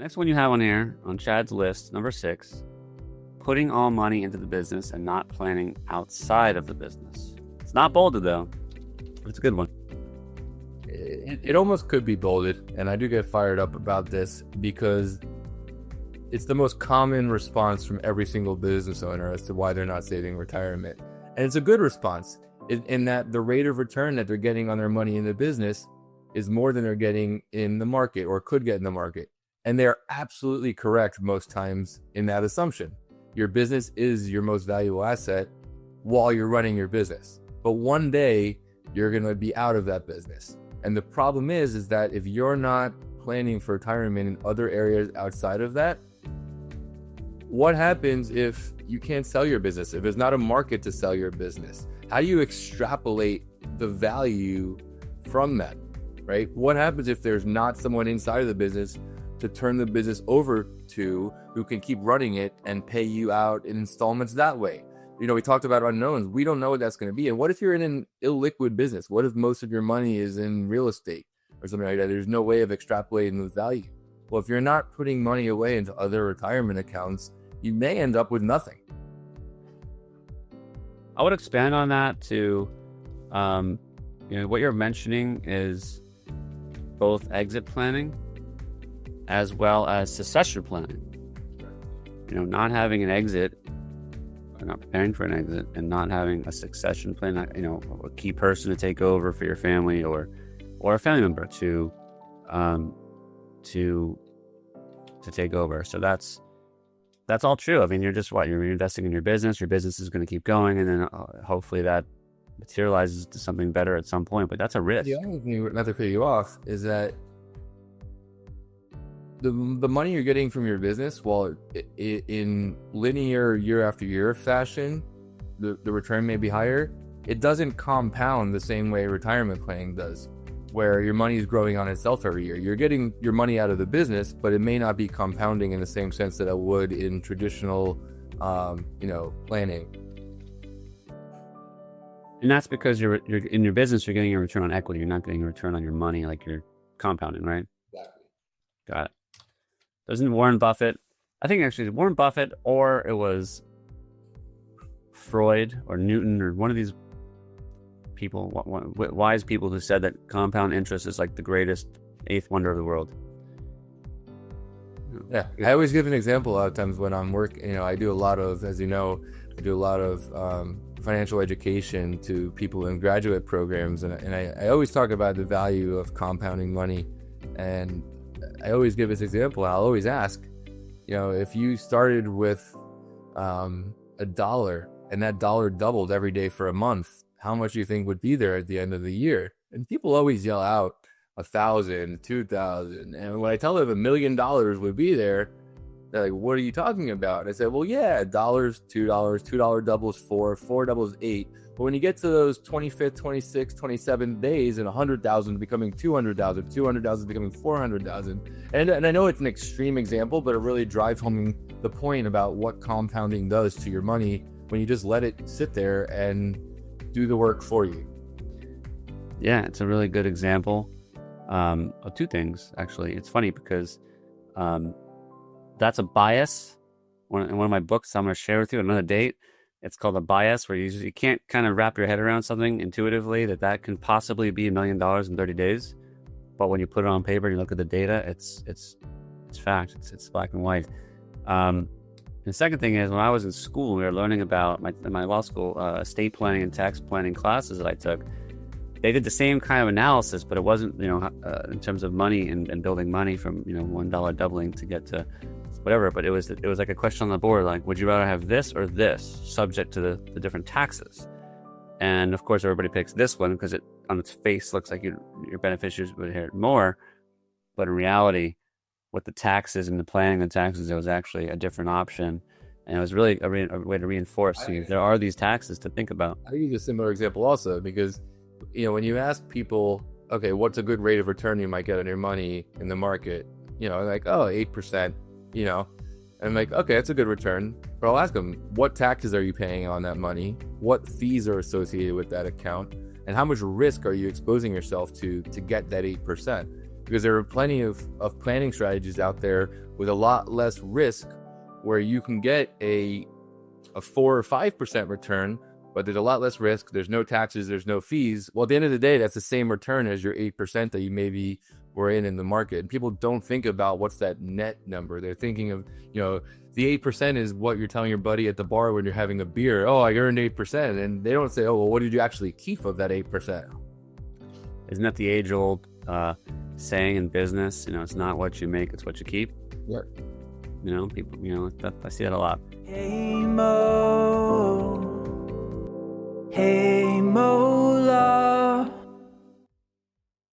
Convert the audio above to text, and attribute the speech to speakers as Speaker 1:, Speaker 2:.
Speaker 1: Next one you have on here, on Chad's list, number 6, putting all money into the business and not planning outside of the business. It's not bolded though, but it's a good one.
Speaker 2: It almost could be bolded, and I do get fired up about this because it's the most common response from every single business owner as to why they're not saving retirement. And it's a good response in that the rate of return that they're getting on their money in the business is more than they're getting in the market or could get in the market. And they're absolutely correct most times in that assumption. Your business is your most valuable asset while you're running your business. But one day you're going to be out of that business. And the problem is that if you're not planning for retirement in other areas outside of that, what happens if you can't sell your business? If there's not a market to sell your business, how do you extrapolate the value from that, right? What happens if there's not someone inside of the business to turn the business over to who can keep running it and pay you out in installments that way? You know, we talked about unknowns. We don't know what that's going to be. And what if you're in an illiquid business? What if most of your money is in real estate or something like that? There's no way of extrapolating the value. Well, if you're not putting money away into other retirement accounts, you may end up with nothing.
Speaker 1: I would expand on that to, what you're mentioning is both exit planning as well as succession planning. Not having an exit, or not preparing for an exit, and not having a succession plan, a key person to take over for your family or a family member to take over. So that's all true. I mean, you're investing in your business. Your business is going to keep going, and then hopefully that materializes to something better at some point. But that's a risk.
Speaker 2: The only thing, not to cut you off, is that the money you're getting from your business, while in linear year after year fashion, the return may be higher. It doesn't compound the same way retirement planning does, where your money is growing on itself every year. You're getting your money out of the business, but it may not be compounding in the same sense that it would in traditional, planning.
Speaker 1: And that's because you're in your business, you're getting a return on equity. You're not getting a return on your money like you're compounding, right?
Speaker 2: Exactly.
Speaker 1: Got it. Doesn't Warren Buffett, I think actually Warren Buffett, or it was Freud or Newton or one of these people, wise people, who said that compound interest is like the greatest eighth wonder of the world.
Speaker 2: Yeah, I always give an example a lot of times when I'm working. I do a lot of, as you know, financial education to people in graduate programs, and I always talk about the value of compounding money. And I always give this example. I'll always ask, if you started with $1 and that dollar doubled every day for a month, how much do you think would be there at the end of the year? And people always yell out 1,000, 2,000. And when I tell them $1 million would be there, they're like, what are you talking about? And I said, well, yeah, $1's $2, $2 doubles 4, 4 doubles 8. But when you get to those 25th, 26th, 27th days, and 100,000 becoming 200,000, 200,000 becoming 400,000. And I know it's an extreme example, but it really drives home the point about what compounding does to your money when you just let it sit there and do the work for you.
Speaker 1: Yeah, it's a really good example of two things, actually. It's funny because that's a bias. In one of my books I'm going to share with you another date, it's called a bias, where you can't kind of wrap your head around something intuitively that can possibly be $1 million in 30 days. But when you put it on paper and you look at the data, it's fact. It's black and white. The second thing is, when I was in school, we were learning about my law school estate planning and tax planning classes that I took. They did the same kind of analysis, but it wasn't, in terms of money and building money from, $1 doubling to get to whatever. But it was like a question on the board, like, would you rather have this or this, subject to the different taxes? And of course, everybody picks this one because it, on its face, looks like your beneficiaries would inherit more. But in reality, with the taxes and the planning of taxes, there was actually a different option. And it was really a way to reinforce there are these taxes to think about.
Speaker 2: I use a similar example also because, when you ask people, okay, what's a good rate of return you might get on your money in the market? Like, 8%, and I'm like, okay, that's a good return. But I'll ask them, what taxes are you paying on that money? What fees are associated with that account? And how much risk are you exposing yourself to get that 8%? because there are plenty of planning strategies out there with a lot less risk where you can get a 4 or 5% return, but there's a lot less risk. There's no taxes, there's no fees. Well, at the end of the day, that's the same return as your 8% that you maybe were in the market. And people don't think about what's that net number. They're thinking of, the 8% is what you're telling your buddy at the bar when you're having a beer. Oh, I earned 8%. And they don't say, oh, well, what did you actually keep of that 8%?
Speaker 1: Isn't that the age-old saying in business? It's not what you make, it's what you keep.
Speaker 2: Yeah.
Speaker 1: People, I see that a lot.
Speaker 3: Haimo Law.